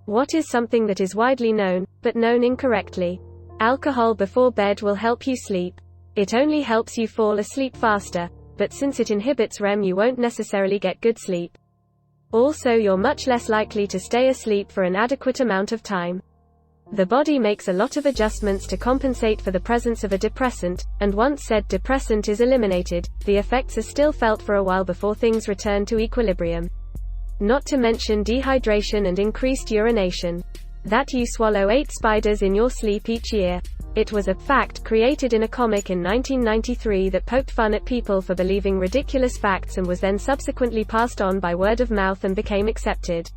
What is something that is widely known, but known incorrectly? Alcohol before bed will help you sleep. It only helps you fall asleep faster, but since it inhibits REM you won't necessarily get good sleep. Also, you're much less likely to stay asleep for an adequate amount of time. The body makes a lot of adjustments to compensate for the presence of a depressant, and once said depressant is eliminated, the effects are still felt for a while before things return to equilibrium. Not to mention dehydration and increased urination. That you swallow 8 spiders in your sleep each year. It was a fact created in a comic in 1993 that poked fun at people for believing ridiculous facts and was then subsequently passed on by word of mouth and became accepted.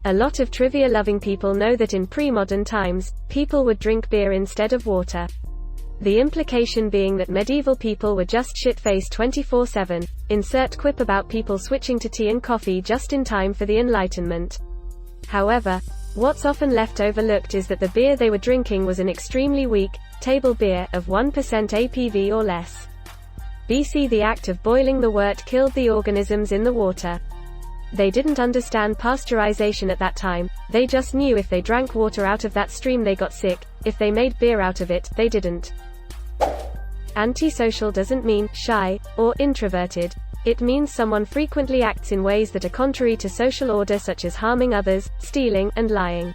A lot of trivia-loving people know that in pre-modern times, people would drink beer instead of water. The implication being that medieval people were just shit-faced 24/7. Insert quip about people switching to tea and coffee just in time for the Enlightenment. However, what's often left overlooked is that the beer they were drinking was an extremely weak, table beer, of 1% ABV or less. BC The act of boiling the wort killed the organisms in the water. They didn't understand pasteurization at that time, they just knew if they drank water out of that stream they got sick, if they made beer out of it, they didn't. Antisocial doesn't mean shy or introverted. It means someone frequently acts in ways that are contrary to social order, such as harming others, stealing, and lying.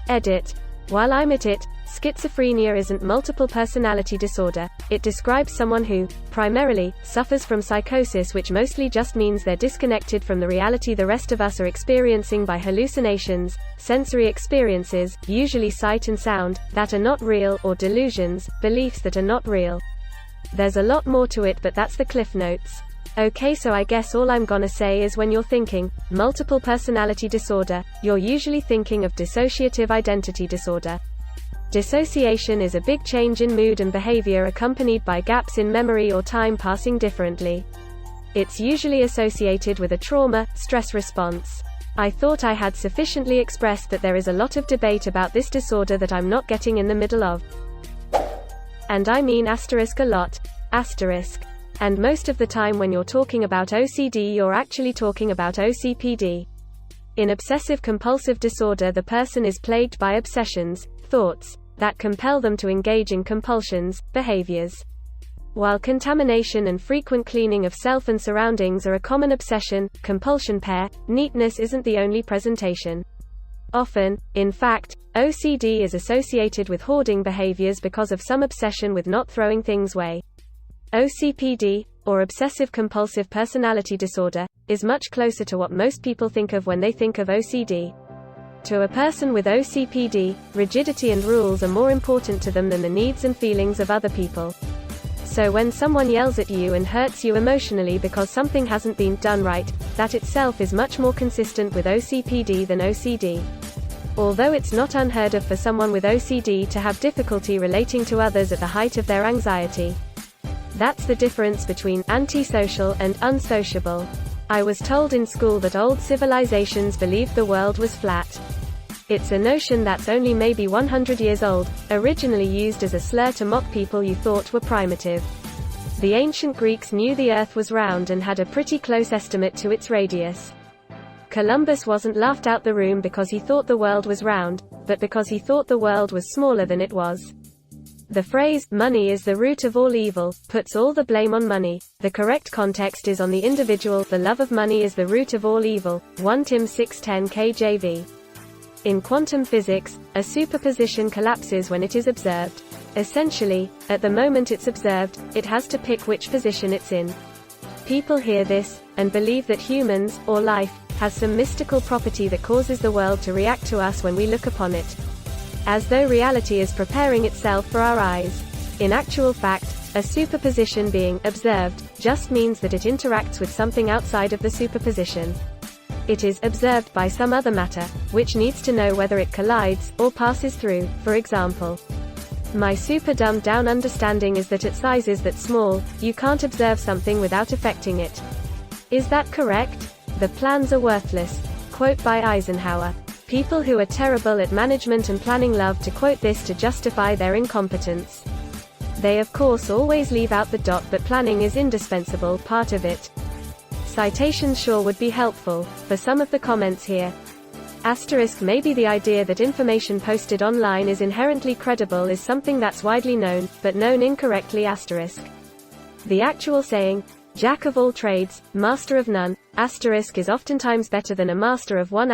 Edit. While I'm at it, schizophrenia isn't multiple personality disorder. It describes someone who, primarily, suffers from psychosis, which mostly just means they're disconnected from the reality the rest of us are experiencing by hallucinations, sensory experiences, usually sight and sound, that are not real, or delusions, beliefs that are not real. There's a lot more to it, but that's the cliff notes. Okay, so I guess all I'm gonna say is when you're thinking multiple personality disorder, you're usually thinking of dissociative identity disorder. Dissociation is a big change in mood and behavior accompanied by gaps in memory or time passing differently. It's usually associated with a trauma, stress response. I thought I had sufficiently expressed that there is a lot of debate about this disorder that I'm not getting in the middle of. And I mean asterisk a lot. Asterisk. And most of the time when you're talking about OCD you're actually talking about OCPD. In obsessive-compulsive disorder the person is plagued by obsessions, thoughts, that compel them to engage in compulsions, behaviors. While contamination and frequent cleaning of self and surroundings are a common obsession-compulsion pair, neatness isn't the only presentation. Often, in fact, OCD is associated with hoarding behaviors because of some obsession with not throwing things away. OCPD, or obsessive-compulsive personality disorder, is much closer to what most people think of when they think of OCD. To a person with OCPD, rigidity and rules are more important to them than the needs and feelings of other people. So when someone yells at you and hurts you emotionally because something hasn't been done right, that itself is much more consistent with OCPD than OCD. Although it's not unheard of for someone with OCD to have difficulty relating to others at the height of their anxiety. That's the difference between antisocial and unsociable. I was told in school that old civilizations believed the world was flat. It's a notion that's only maybe 100 years old, originally used as a slur to mock people you thought were primitive. The ancient Greeks knew the Earth was round and had a pretty close estimate to its radius. Columbus wasn't laughed out the room because he thought the world was round, but because he thought the world was smaller than it was. The phrase, "money is the root of all evil," puts all the blame on money. The correct context is on the individual. The love of money is the root of all evil. 1 Tim 6:10 KJV. In quantum physics, a superposition collapses when it is observed. Essentially, at the moment it's observed, it has to pick which position it's in. People hear this, and believe that humans, or life, has some mystical property that causes the world to react to us when we look upon it. As though reality is preparing itself for our eyes. In actual fact, a superposition being observed just means that it interacts with something outside of the superposition. It is observed by some other matter, which needs to know whether it collides or passes through. For example, my super dumbed down understanding is that at sizes that small, you can't observe something without affecting it. Is that correct? The plans are worthless. Quote by Eisenhower. People who are terrible at management and planning love to quote this to justify their incompetence. They of course always leave out the dot, but planning is indispensable part of it. Citations sure would be helpful, for some of the comments here. Maybe the idea that information posted online is inherently credible is something that's widely known, but known incorrectly. The actual saying, Jack of all trades, master of none, is oftentimes better than a master of one.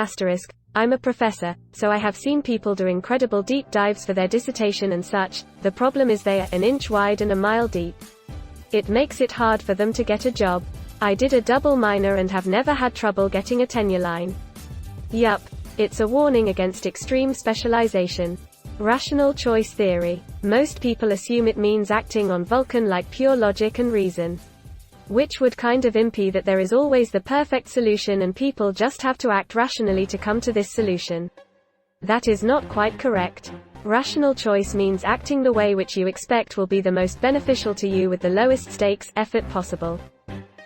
I'm a professor, so I have seen people do incredible deep dives for their dissertation and such. The problem is they are an inch wide and a mile deep. It makes it hard for them to get a job. I did a double minor and have never had trouble getting a tenure line. Yup. It's a warning against extreme specialization. Rational choice theory. Most people assume it means acting on Vulcan like pure logic and reason. Which would kind of imply that there is always the perfect solution and people just have to act rationally to come to this solution. That is not quite correct. Rational choice means acting the way which you expect will be the most beneficial to you with the lowest stakes, effort possible.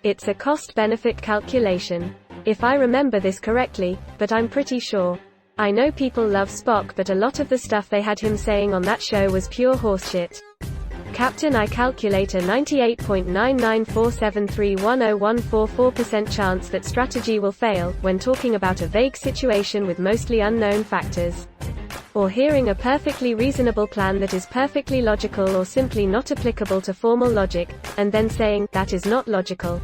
It's a cost-benefit calculation. If I remember this correctly, but I'm pretty sure. I know people love Spock, but a lot of the stuff they had him saying on that show was pure horseshit. Captain, I calculate a 98.994731014% chance that strategy will fail, when talking about a vague situation with mostly unknown factors. Or hearing a perfectly reasonable plan that is perfectly logical or simply not applicable to formal logic, and then saying, that is not logical.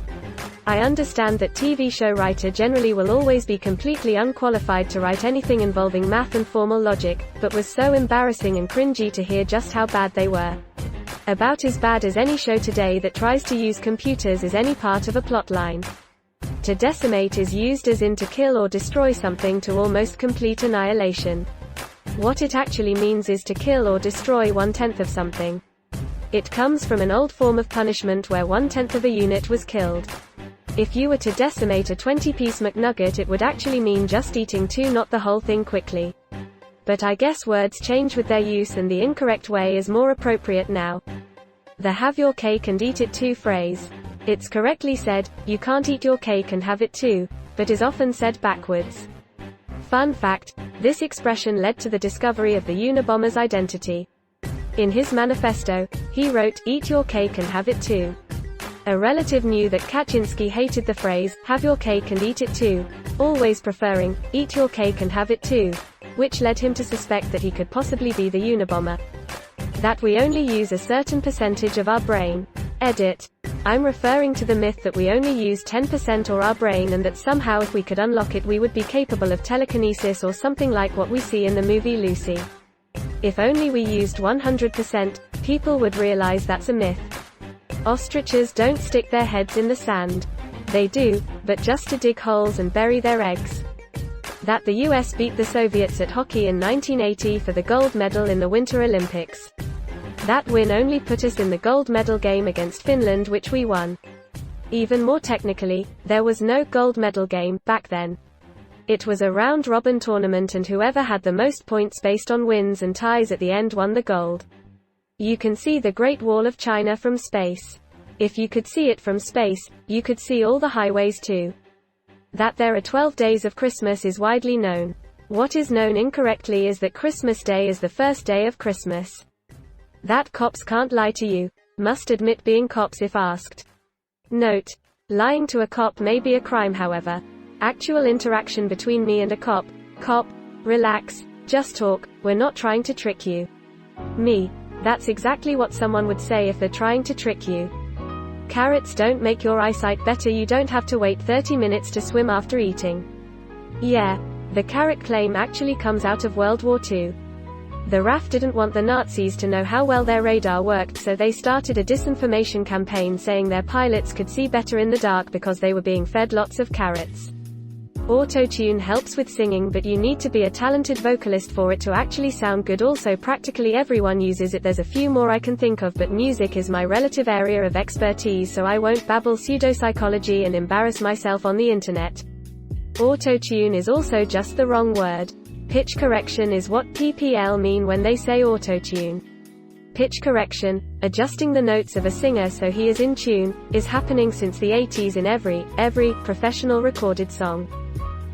I understand that TV show writer generally will always be completely unqualified to write anything involving math and formal logic, but was so embarrassing and cringy to hear just how bad they were. About as bad as any show today that tries to use computers as any part of a plot line. To decimate is used as in to kill or destroy something to almost complete annihilation. What it actually means is to kill or destroy 1/10 of something. It comes from an old form of punishment where 1/10 of a unit was killed. If you were to decimate a 20-piece McNugget, it would actually mean just eating 2, not the whole thing quickly. But I guess words change with their use and the incorrect way is more appropriate now. The have your cake and eat it too phrase. It's correctly said, you can't eat your cake and have it too, but is often said backwards. Fun fact, this expression led to the discovery of the Unabomber's identity. In his manifesto, he wrote, eat your cake and have it too. A relative knew that Kaczynski hated the phrase, have your cake and eat it too, always preferring, eat your cake and have it too, which led him to suspect that he could possibly be the Unabomber. That we only use a certain percentage of our brain. Edit. I'm referring to the myth that we only use 10% of our brain and that somehow if we could unlock it we would be capable of telekinesis or something like what we see in the movie Lucy. If only we used 100%, people would realize that's a myth. Ostriches don't stick their heads in the sand. They do, but just to dig holes and bury their eggs. That the US beat the Soviets at hockey in 1980 for the gold medal in the Winter Olympics. That win only put us in the gold medal game against Finland, which we won. Even more technically, there was no gold medal game back then. It was a round-robin tournament and whoever had the most points based on wins and ties at the end won the gold. You can see the Great Wall of China from space. If you could see it from space, you could see all the highways too. That there are 12 days of Christmas is widely known. What is known incorrectly is that Christmas Day is the first day of Christmas. That cops can't lie to you. Must admit being cops if asked. Note. Lying to a cop may be a crime, however. Actual interaction between me and a cop. Cop, relax, just talk, we're not trying to trick you. Me. That's exactly what someone would say if they're trying to trick you. Carrots don't make your eyesight better, you don't have to wait 30 minutes to swim after eating. Yeah. The carrot claim actually comes out of World War II. The RAF didn't want the Nazis to know how well their radar worked, so they started a disinformation campaign saying their pilots could see better in the dark because they were being fed lots of carrots. Auto-tune helps with singing, but you need to be a talented vocalist for it to actually sound good. Also, practically everyone uses it. There's a few more I can think of, but music is my relative area of expertise, so I won't babble pseudopsychology and embarrass myself on the internet. Auto-tune is also just the wrong word. Pitch correction is what PPL mean when they say auto-tune. Pitch correction, adjusting the notes of a singer so he is in tune, is happening since the 80s in every professional recorded song.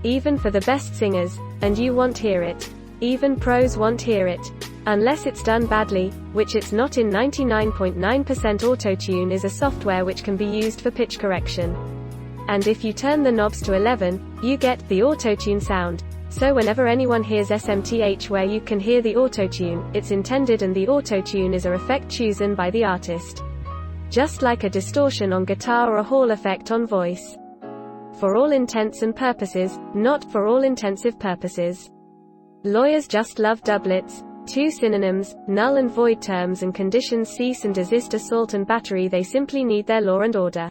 Even for the best singers, and you won't hear it. Even pros won't hear it. Unless it's done badly, which it's not in 99.9%. Auto-tune is a software which can be used for pitch correction. And if you turn the knobs to 11, you get the auto-tune sound. So whenever anyone hears SMTH where you can hear the autotune, it's intended, and the autotune is a effect chosen by the artist. Just like a distortion on guitar or a Hall effect on voice. For all intents and purposes, not for all intensive purposes. Lawyers just love doublets, two synonyms, null and void terms and conditions, cease and desist, assault and battery. They simply need their law and order.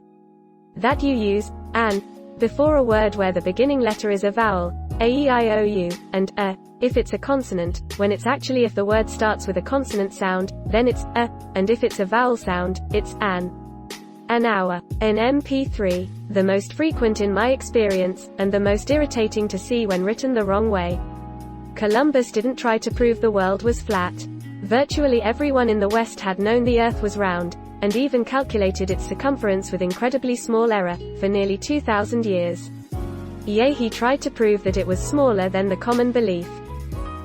That you use an before a word where the beginning letter is a vowel, a-e-i-o-u, and a if it's a consonant, when it's actually, if the word starts with a consonant sound, then it's a, and if it's a vowel sound, it's an hour. An MP3, the most frequent in my experience, and the most irritating to see when written the wrong way. Columbus didn't try to prove the world was flat. Virtually everyone in the West had known the Earth was round, and even calculated its circumference with incredibly small error, for nearly 2,000 years. Yea, he tried to prove that it was smaller than the common belief.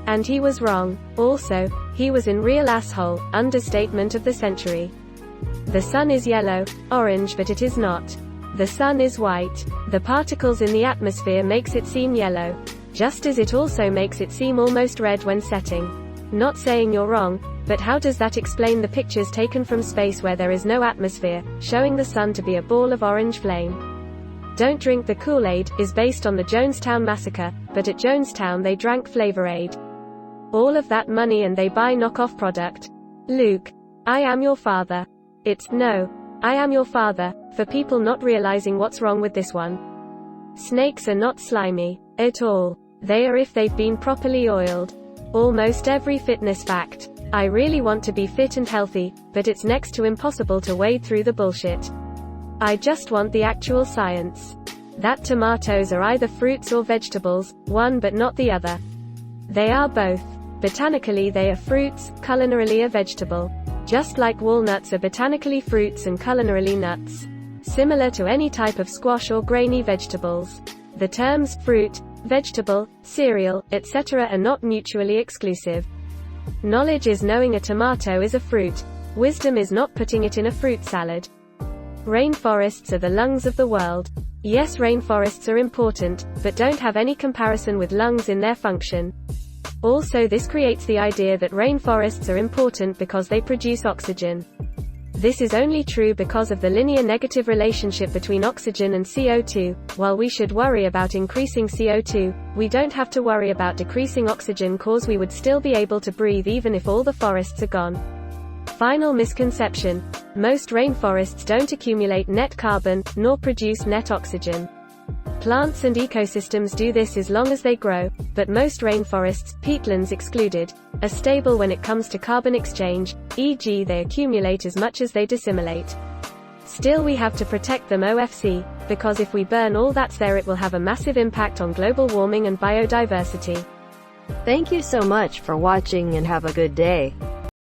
And he was wrong. Also, he was in real asshole, understatement of the century. The sun is yellow, orange, but it is not. The sun is white. The particles in the atmosphere makes it seem yellow. Just as it also makes it seem almost red when setting. Not saying you're wrong, but how does that explain the pictures taken from space where there is no atmosphere, showing the sun to be a ball of orange flame? Don't Drink the Kool-Aid is based on the Jonestown Massacre, but at Jonestown they drank Flavor Aid. All of that money and they buy knockoff product. Luke, I am your father. It's no, I am your father, for people not realizing what's wrong with this one. Snakes are not slimy at all. They are if they've been properly oiled. Almost every fitness fact. I really want to be fit and healthy, but it's next to impossible to wade through the bullshit. I just want the actual science. That tomatoes are either fruits or vegetables, one but not the other. They are both. Botanically they are fruits, culinarily a vegetable. Just like walnuts are botanically fruits and culinarily nuts. Similar to any type of squash or grainy vegetables. The terms fruit, vegetable, cereal, etc. are not mutually exclusive. Knowledge is knowing a tomato is a fruit. Wisdom is not putting it in a fruit salad. Rainforests are the lungs of the world. Yes, rainforests are important, but don't have any comparison with lungs in their function. Also, this creates the idea that rainforests are important because they produce oxygen. This is only true because of the linear negative relationship between oxygen and CO2. While we should worry about increasing CO2, we don't have to worry about decreasing oxygen, cause we would still be able to breathe even if all the forests are gone. Final misconception. Most rainforests don't accumulate net carbon, nor produce net oxygen. Plants and ecosystems do this as long as they grow, but most rainforests, peatlands excluded, are stable when it comes to carbon exchange, e.g. they accumulate as much as they dissimulate. Still, we have to protect them OFC, because if we burn all that's there it will have a massive impact on global warming and biodiversity. Thank you so much for watching and have a good day.